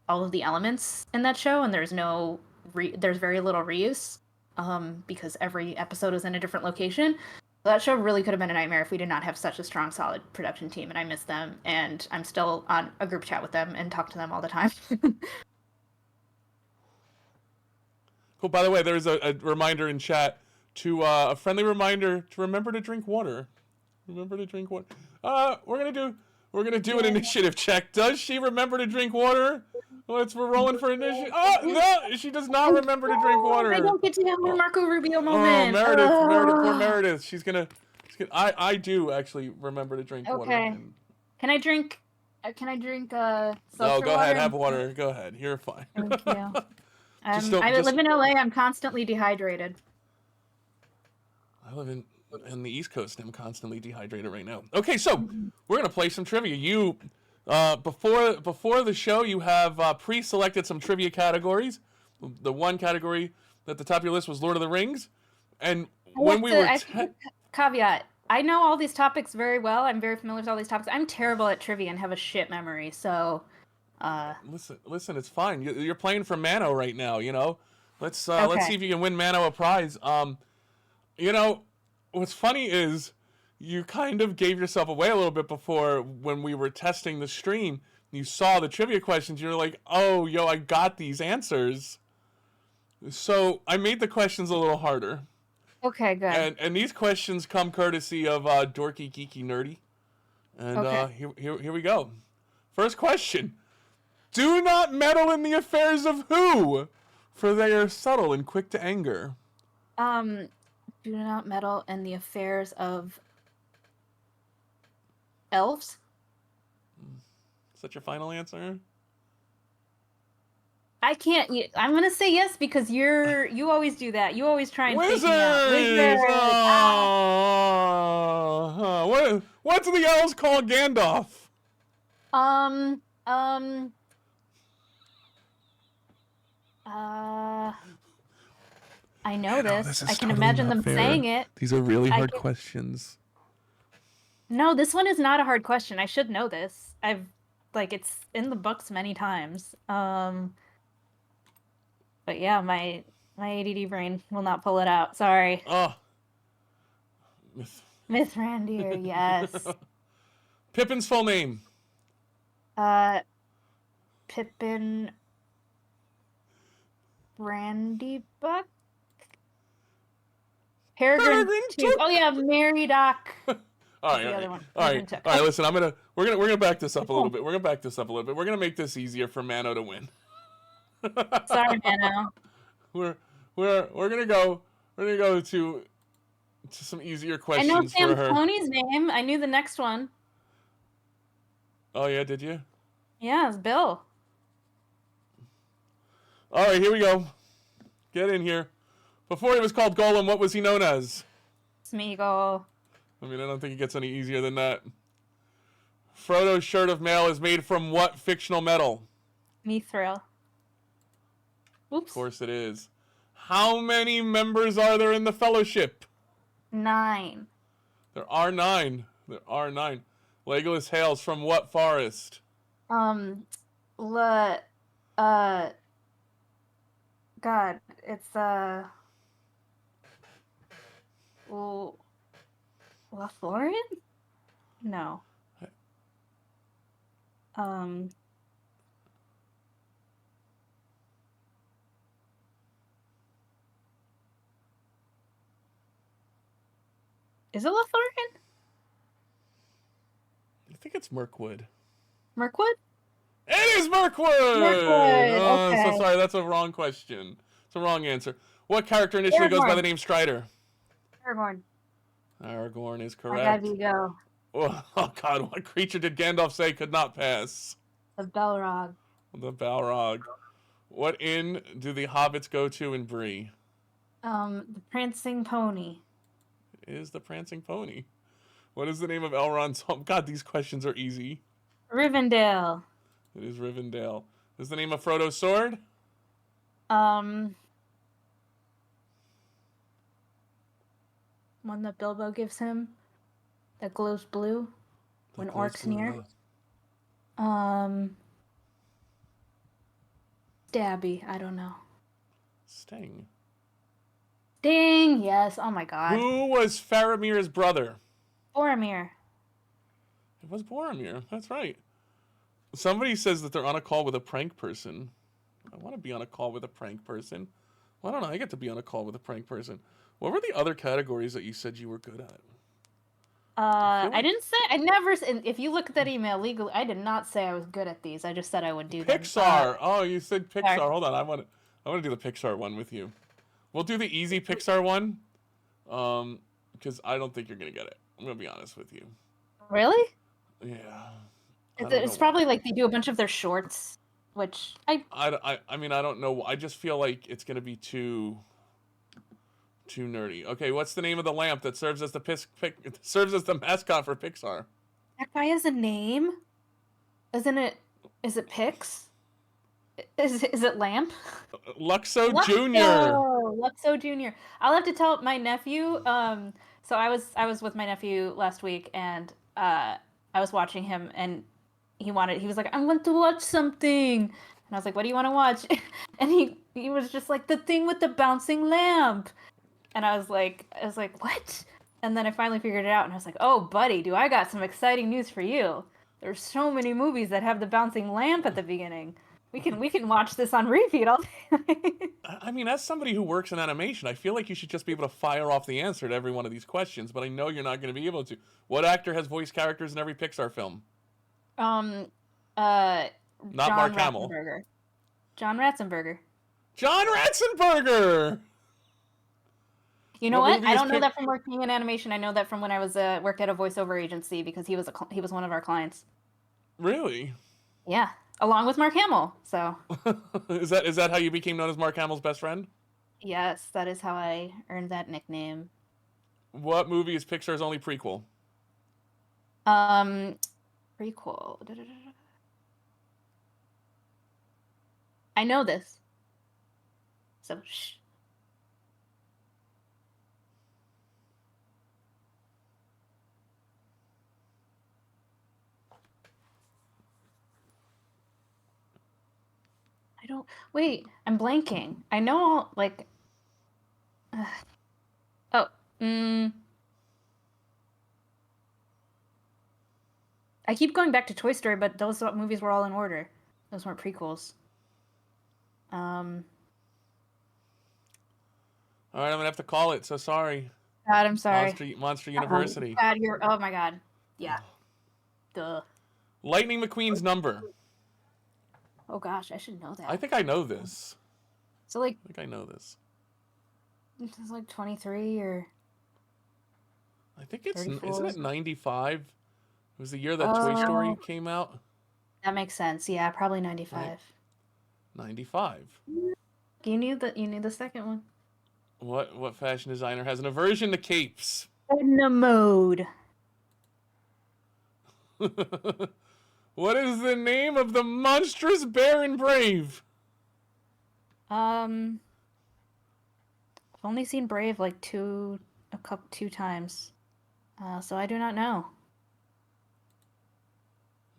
all of the elements in that show, and there's very little reuse. Because every episode was in a different location. That show really could have been a nightmare if we did not have such a strong, solid production team, and I miss them, and I'm still on a group chat with them and talk to them all the time. Cool. By the way, there's a reminder in chat a friendly reminder to remember to drink water. Remember to drink water. We're gonna do an initiative check. Does she remember to drink water? We're rolling for initiative. Oh no, she does not remember to drink water. I don't get to have my Marco Rubio moment. Oh, poor Meredith. She's gonna. I do actually remember to drink water. Okay. Can I drink? No, go ahead. Have water. Go ahead. You're fine. Thank you. I live in LA. I'm constantly dehydrated. I live in the East Coast, and I'm constantly dehydrated right now. Okay, so we're gonna play some trivia. You before the show, you have pre-selected some trivia categories. The one category at the top of your list was Lord of the Rings. And when we were... Caveat. I know all these topics very well. I'm very familiar with all these topics. I'm terrible at trivia and have a shit memory, so... Listen, it's fine. You're playing for Mano right now, you know? Let's Okay. see if you can win Mano a prize. You know, what's funny is you kind of gave yourself away a little bit before when we were testing the stream. You saw the trivia questions. You're like, oh, yo, I got these answers. So I made the questions a little harder. Okay, good. And these questions come courtesy of Dorky, Geeky, Nerdy. And Okay. here we go. First question. Do not meddle in the affairs of who? For they are subtle and quick to anger. Do not meddle in the affairs of elves? Is that your final answer? I can't. I'm gonna say yes because you always do that. You always try and Wizards! fake me out. Wizards! What do the elves call Gandalf? I know this. this is I can totally imagine not them fair. saying it. These are really hard can- questions. No, this one is not a hard question. I should know this. It's in the books many times. But yeah, my ADD brain will not pull it out. Sorry. Oh. Miss Randier, yes. Pippin's full name. Pippin Brandybuck? Peregrine Took. Oh yeah, Mary Doc. All right, the all other right, one. all right, Peregrine Took. all right. Listen, we're gonna back this up a little bit. We're gonna back this up a little bit. We're gonna make this easier for Mano to win. Sorry, Mano. We're gonna go to some easier I questions know for Sam her. Pony's name. I knew the next one. Oh yeah, did you? Yeah, it's Bill. All right, here we go. Get in here. Before he was called Golem, what was he known as? Smeagol. I mean, I don't think it gets any easier than that. Frodo's shirt of mail is made from what fictional metal? Mithril. Oops. Of course it is. How many members are there in the Fellowship? 9. There are 9. There are 9. Legolas hails from what forest? God, it's Lothlorien? No. Is it Lothlorien? I think it's Mirkwood. Mirkwood? It is Mirkwood! Oh, okay. so sorry, that's a wrong question. It's a wrong answer. What character initially goes by Aragorn. the name Strider? Aragorn. Aragorn is I correct. gotta you go. Oh God, what creature did Gandalf say could not pass? The Belrog. The Balrog. What inn do the hobbits go to in Bree? The Prancing Pony. It is the Prancing Pony. What is the name of Elrond's home? God, these questions are easy. Rivendell. It is Rivendell. Is the name of Frodo's sword? One that Bilbo gives him that glows blue when orcs near. Stabby, I don't know. Sting. Ding, yes, oh my god. Who was Faramir's brother? Boromir. It was Boromir. That's right. Somebody says that they're on a call with a prank person. I want to be on a call with a prank person. Well, I don't know. I get to be on a call with a prank person. What were the other categories that you said you were good at? I didn't say, I never, if you look at that email legally, I did not say I was good at these. I just said I would do them. Pixar. Oh, you said Pixar. Sorry. Hold on. I want to do the Pixar one with you. We'll do the easy Pixar one. Because I don't think you're going to get it. I'm going to be honest with you. Really? Yeah. It's probably like they do a bunch of their shorts, which I mean, I don't know. I just feel like it's going to be too nerdy. Okay, what's the name of the lamp that serves as the mascot for Pixar? that guy has a name? Isn't it? Is it Pix? Is it Lamp? Luxo Jr. Oh, Luxo Jr. I'll have to tell my nephew. So I was with my nephew last week, and I was watching him, and he was like, I want to watch something, and I was like, what do you want to watch? And he was just like, the thing with the bouncing lamp, and I was like, what? And then I finally figured it out, and I was like, oh, buddy, do I got some exciting news for you? There's so many movies that have the bouncing lamp at the beginning. We can watch this on repeat all day. I mean, as somebody who works in animation, I feel like you should just be able to fire off the answer to every one of these questions, but I know you're not going to be able to. What actor has voiced characters in every Pixar film? Not Mark Hamill. John Ratzenberger. John Ratzenberger! You know What what? I don't know movie is that from working in animation. I know that from when I was worked at a voiceover agency because he was one of our clients. Really? Yeah, along with Mark Hamill. So Is that how you became known as Mark Hamill's best friend? yes, that is how I earned that nickname. What movie is Pixar's only prequel? Prequel. I know this. So shh. I don't. Wait, I'm blanking. I know, like. Oh. I keep going back to Toy Story, but those movies were all in order. Those weren't prequels. All right, I'm gonna have to call it. So sorry. God, I'm sorry. Monster University. God, oh my God. Yeah. Duh. Lightning McQueen's number. Oh gosh, I should know that. I think I know this. So like, I think I know this. it's like 23 or. I think it's 34. Isn't it 95? It was the year that Toy Story came out. That makes sense. Yeah, probably 95. Right. 95. You knew the second one. What fashion designer has an aversion to capes? Edna Mode. What is the name of the monstrous bear in Brave? I've only seen Brave like two times. So I do not know.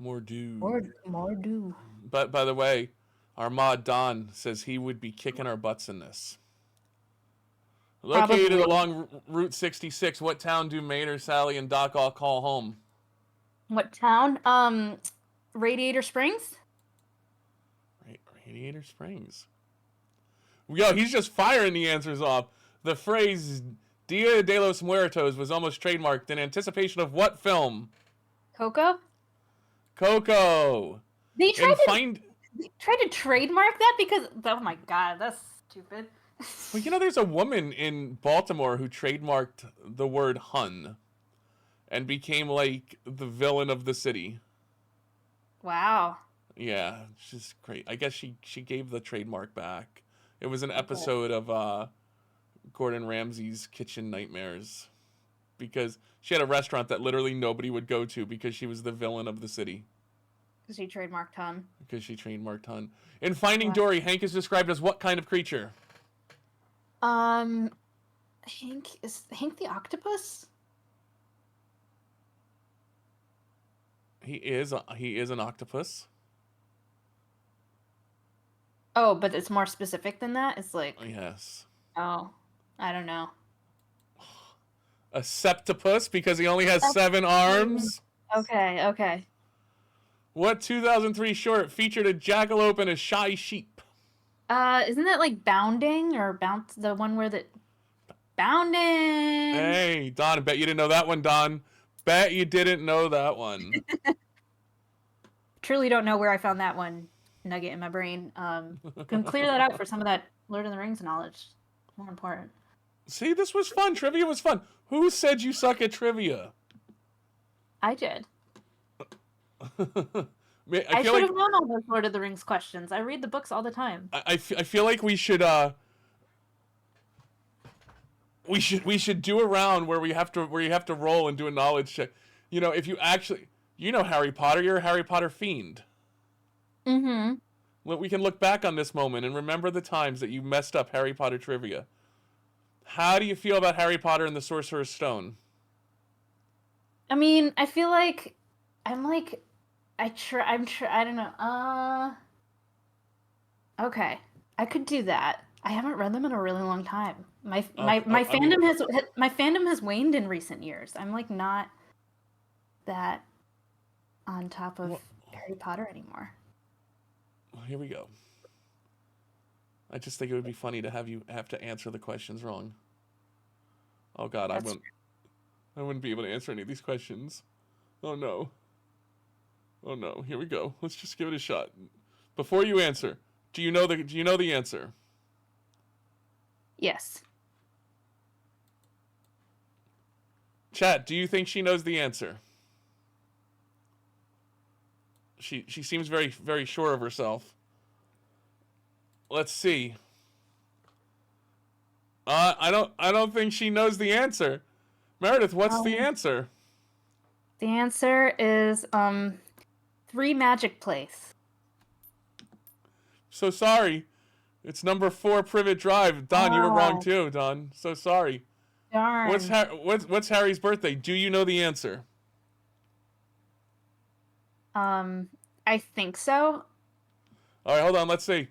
Mordu. Mordu. But by the way, our mod Don says he would be kicking our butts in this. Located Probably. along Route 66, what town do Mater, Sally, and Doc all call home? What town? Radiator Springs? Radiator Springs. Yo, he's just firing the answers off. The phrase Dia de los Muertos was almost trademarked in anticipation of what film? Coco? Coco. They tried to trademark that because, oh my God, that's stupid. Well, you know, there's a woman in Baltimore who trademarked the word Hun and became like the villain of the city. Wow. Yeah, she's great. I guess she gave the trademark back. It was an episode of Gordon Ramsay's Kitchen Nightmares because she had a restaurant that literally nobody would go to because she was the villain of the city. Because she trademarked Hun. In Finding Dory, Hank is described as what kind of creature? Is Hank the octopus? He is an octopus. Oh, but it's more specific than that? It's like... Yes. Oh, I don't know. A septopus because he only has 7 arms. Okay. What 2003 short featured a jackalope and a shy sheep? Isn't that like Bounding or Bounce? The one where the Bounding. Hey, Don, I bet you didn't know that one, Don. Bet you didn't know that one. Truly don't know where I found that one nugget in my brain. Can clear that out for some of that Lord of the Rings knowledge. More important. See, this was fun. Trivia was fun. Who said you suck at trivia? I did. I should have known all those Lord of the Rings questions. I read the books all the time. I feel like we should do a round where you have to roll and do a knowledge check. You know, if you actually Harry Potter, you're a Harry Potter fiend. Mm-hmm. Well, we can look back on this moment and remember the times that you messed up Harry Potter trivia. How do you feel about Harry Potter and the Sorcerer's Stone? I mean, I feel like I'm like I don't know. Okay. I could do that. I haven't read them in a really long time. My fandom has waned in recent years. I'm like not that on top of Harry Potter anymore. Here we go. I just think it would be funny to have you have to answer the questions wrong. Oh God, I wouldn't be able to answer any of these questions. Oh no. Oh no. Here we go. Let's just give it a shot. Before you answer, do you know the answer? Yes. Chat, do you think she knows the answer? She seems very, very sure of herself. Let's see. I don't think she knows the answer. Meredith, what's the answer? The answer is 3 Magic Place. So sorry. It's number 4 Privet Drive. Don, you were wrong too, Don. So sorry. Darn. What's Harry's birthday? Do you know the answer? I think so. All right, hold on. Let's see.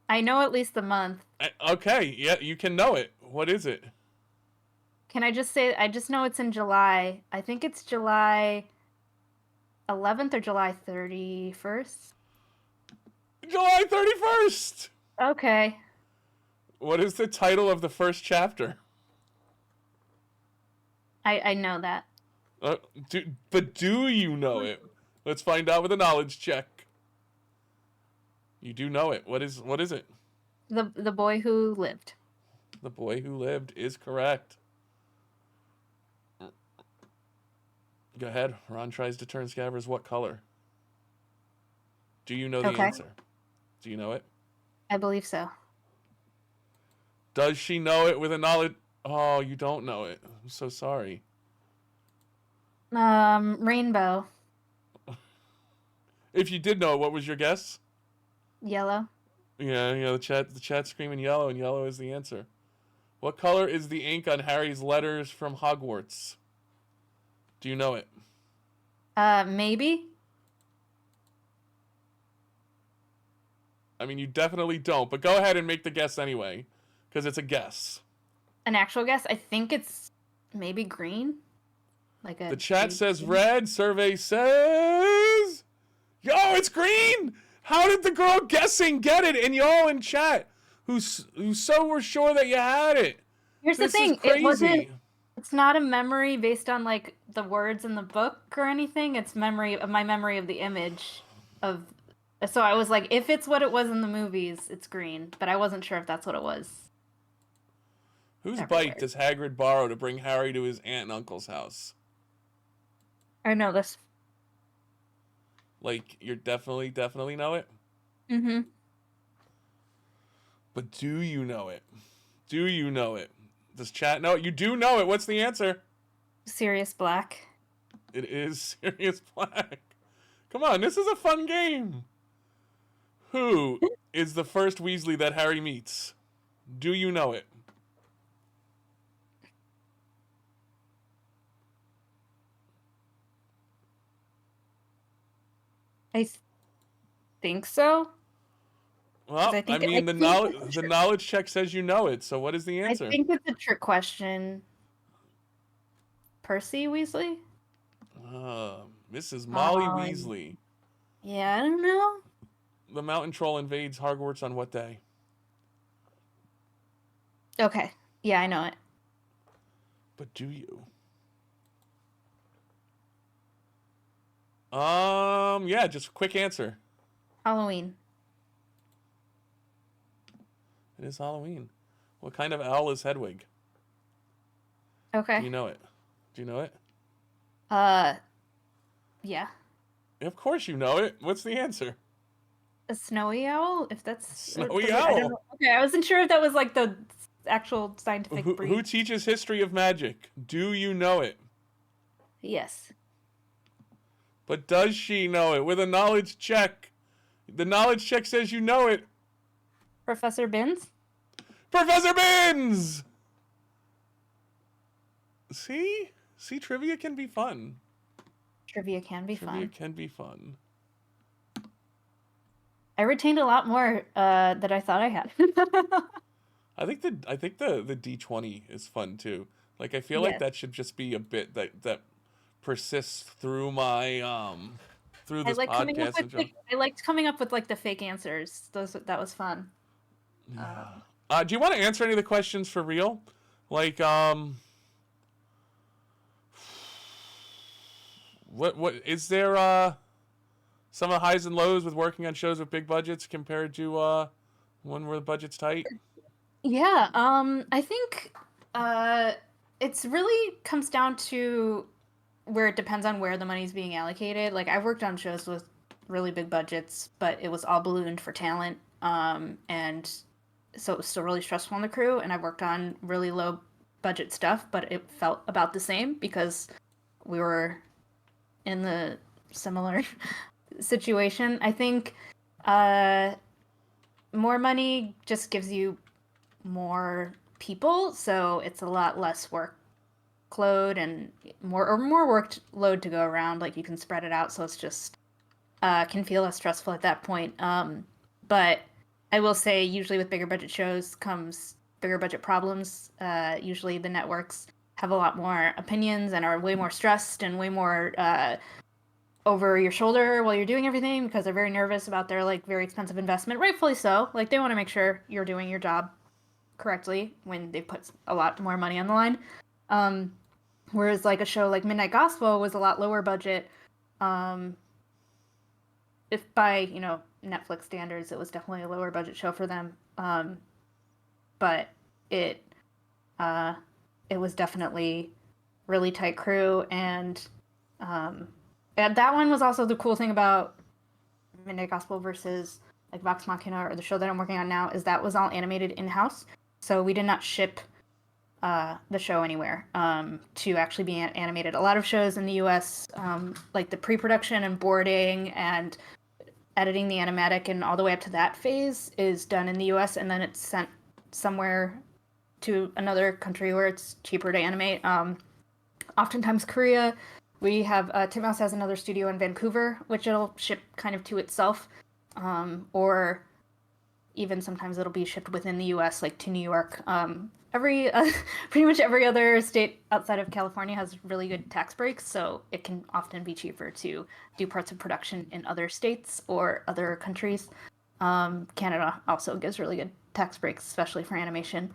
I know at least the month. Okay, yeah, you can know it. What is it? Can I just say, I just know it's in July. I think it's July 11th or July 31st. July 31st! Okay. What is the title of the first chapter? I know that. But do you know it? Let's find out with a knowledge check. You do know it. What is it? The Boy Who Lived. The Boy Who Lived is correct. Go ahead. Ron tries to turn Scabbers what color? Do you know the answer? Do you know it? I believe so. Does she know it with a knowledge? Oh, you don't know it. I'm so sorry. Rainbow. If you did know it, what was your guess? Yellow. Yeah, the chat's screaming yellow, and yellow is the answer. What color is the ink on Harry's letters from Hogwarts? Do you know it? Maybe. I mean, you definitely don't, but go ahead and make the guess anyway, because it's a guess. An actual guess? I think it's maybe green. The chat says red. Survey says, yo, it's green. How did the girl guessing get it? And y'all in chat, who so were sure that you had it. Here's the thing. It's not a memory based on like the words in the book or anything. It's my memory of the image of. So I was like, if it's what it was in the movies, it's green. But I wasn't sure if that's what it was. Whose bike does Hagrid borrow to bring Harry to his aunt and uncle's house? I know this. Like, you definitely know it? Mm-hmm. But do you know it? Do you know it? Does chat know it? You do know it. What's the answer? Sirius Black. It is Sirius Black. Come on, this is a fun game. Who is the first Weasley that Harry meets? Do you know it? I think so. Well, I mean, the knowledge check says you know it, so what is the answer? I think it's a trick question. Percy Weasley? Mrs. Molly Weasley. Yeah, I don't know. The mountain troll invades Hogwarts on what day? Okay. Yeah, I know it. But do you? Yeah, just a quick answer. Halloween. It is Halloween. What kind of owl is Hedwig? Okay. Do you know it? Do you know it? Yeah. Of course you know it. What's the answer? A snowy owl? If that's... Snowy owl. owl. Okay, I wasn't sure if that was like the actual scientific breed. Who teaches history of magic? Do you know it? Yes. But does she know it? With a knowledge check. The knowledge check says you know it. Professor Binns? Professor Binns! See, trivia can be fun. Trivia can be Trivia fun. can be fun. I retained a lot more that I thought I had. I think the D20 is fun too. Like I feel like Yes. that should just be a bit that persists through my through this podcast and show. I liked coming up with like the fake answers. That was fun. Do you want to answer any of the questions for real? Like what is there some of the highs and lows with working on shows with big budgets compared to one where the budget's tight? Yeah, I think it's really comes down to where it depends on where the money's being allocated. Like I've worked on shows with really big budgets, but it was all ballooned for talent. And so it was still really stressful on the crew, and I worked on really low budget stuff, but it felt about the same because we were in the similar situation. I think more money just gives you more people, so it's a lot less workload and more workload to go around. Like you can spread it out, so it's just can feel less stressful at that point. But I will say, usually with bigger budget shows comes bigger budget problems. Usually the networks have a lot more opinions and are way more stressed and way more over your shoulder while you're doing everything because they're very nervous about their like very expensive investment. Rightfully so. Like they want to make sure you're doing your job correctly when they put a lot more money on the line. Whereas like a show like Midnight Gospel was a lot lower budget. If by, Netflix standards, it was definitely a lower budget show for them. But it was definitely really tight crew, and that one was also the cool thing about Midnight Gospel versus like Vox Machina or the show that I'm working on now is that was all animated in-house. So we did not ship the show anywhere to actually be animated. A lot of shows in the US, like the pre-production and boarding and editing the animatic and all the way up to that phase is done in the US, and then it's sent somewhere to another country where it's cheaper to animate. Oftentimes Korea. We have Titmouse has another studio in Vancouver, which it'll ship kind of to itself, or even sometimes it'll be shipped within the U.S., like to New York. Pretty much every other state outside of California has really good tax breaks, so it can often be cheaper to do parts of production in other states or other countries. Canada also gives really good tax breaks, especially for animation.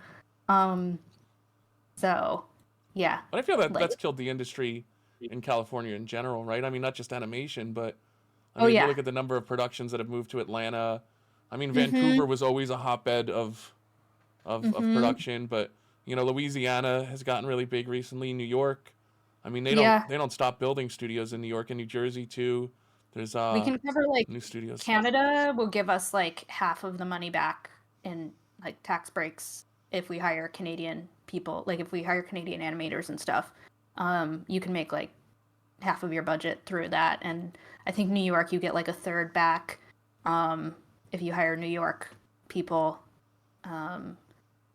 So, yeah. But I feel that that's killed the industry in California in general, right? I mean, not just animation, but I mean, if you look at the number of productions that have moved to Atlanta. I mean, Vancouver was always a hotbed of production, but Louisiana has gotten really big recently. New York, I mean, they don't stop building studios in New York and New Jersey too. There's we can cover like new studios. Canada will give us like half of the money back in like tax breaks if we hire Canadian people. Like if we hire Canadian animators and stuff. You can make like half of your budget through that, and I think New York you get like a third back if you hire New York people, and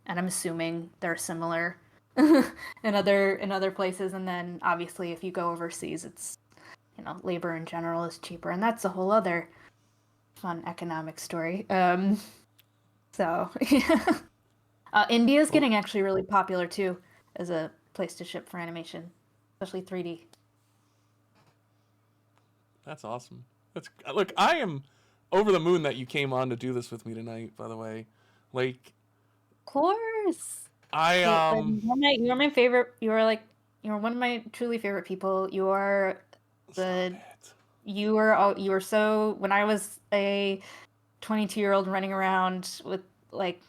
I'm assuming they're similar in other places. And then obviously if you go overseas, it's labor in general is cheaper, and that's a whole other fun economic story. So India's getting actually really popular too as a place to ship for animation, especially 3D. That's awesome. Look, I am over the moon that you came on to do this with me tonight, by the way. Like, of course. You're my favorite. You're one of my truly favorite people. You are you were so, when I was a 22-year-old running around with like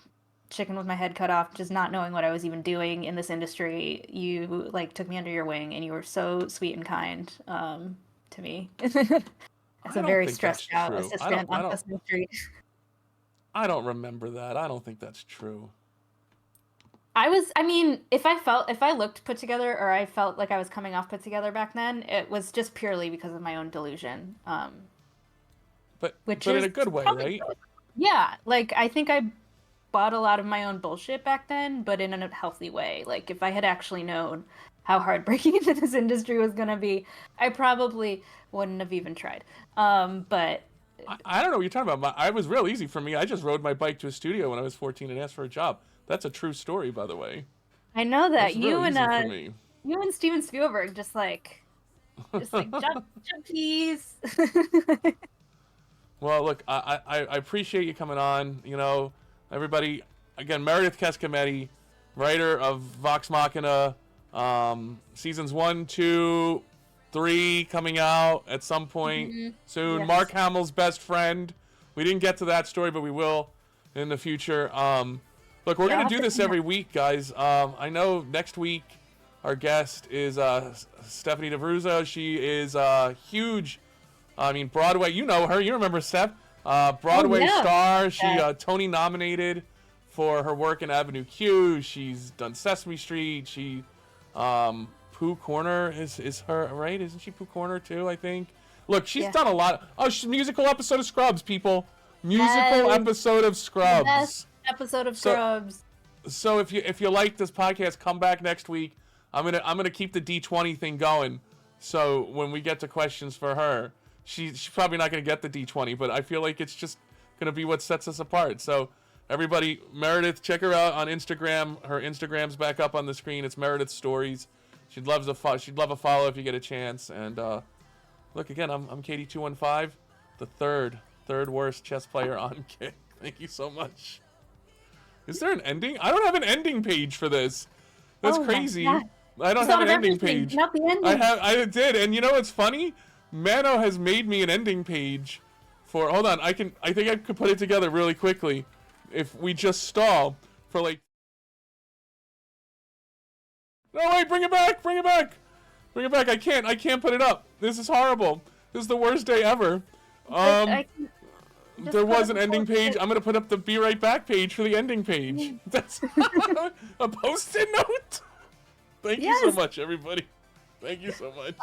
chicken with my head cut off, just not knowing what I was even doing in this industry, you like took me under your wing, and you were so sweet and kind to me as a very stressed out assistant on Sesame Street. I don't remember that. I don't think that's true. I mean, if I looked put together, or I felt like I was coming off put together back then, it was just purely because of my own delusion. But in a good way, right? Yeah, like I think I bought a lot of my own bullshit back then, but in a healthy way. Like if I had actually known how hard breaking into this industry was gonna be, I probably wouldn't have even tried. But I don't know what you're talking about. It was real easy for me. I just rode my bike to a studio when I was 14 and asked for a job. That's a true story, by the way. I know that That's real easy for me. you and Steven Spielberg just like jump please. Well, look, I appreciate you coming on. You know, everybody, again, Meredith Kecskemety, writer of Vox Machina, seasons 1, 2, 3 coming out at some point soon. Yes. Mark Hamill's best friend. We didn't get to that story, but we will in the future. Look, we're going to do this every week, guys. I know next week our guest is Stephanie DeVruzzo. She is huge. I mean, Broadway, you know her. You remember Steph. Broadway star. She Tony nominated for her work in Avenue Q. She's done Sesame Street. She, Pooh Corner is her, right? Isn't she Pooh Corner too, I think? Look, she's done a lot. She's musical episode of Scrubs, people. Musical episode of Scrubs. Best episode of Scrubs. So if you like this podcast, come back next week. I'm gonna keep the D20 thing going. So when we get to questions for her, she's probably not gonna get the D20, but I feel like it's just gonna be what sets us apart. So everybody, Meredith, check her out on Instagram. Her Instagram's back up on the screen. It's Meredith Stories. She'd love a follow if you get a chance. And look, again, I'm Katie215, the third worst chess player on Kick. Thank you so much. Is there an ending? I don't have an ending page for this. That's crazy. I don't have an ending page. Not the ending. I did, and you know what's funny? Mano has made me an ending page for. Hold on, I think I could put it together really quickly if we just stall for like. No, wait, bring it back. I can't put it up. This is horrible. This is the worst day ever. There was an ending page. I'm gonna put up the Be Right Back page for the ending page. That's a post-it note. Thank you so much, everybody. Thank you so much.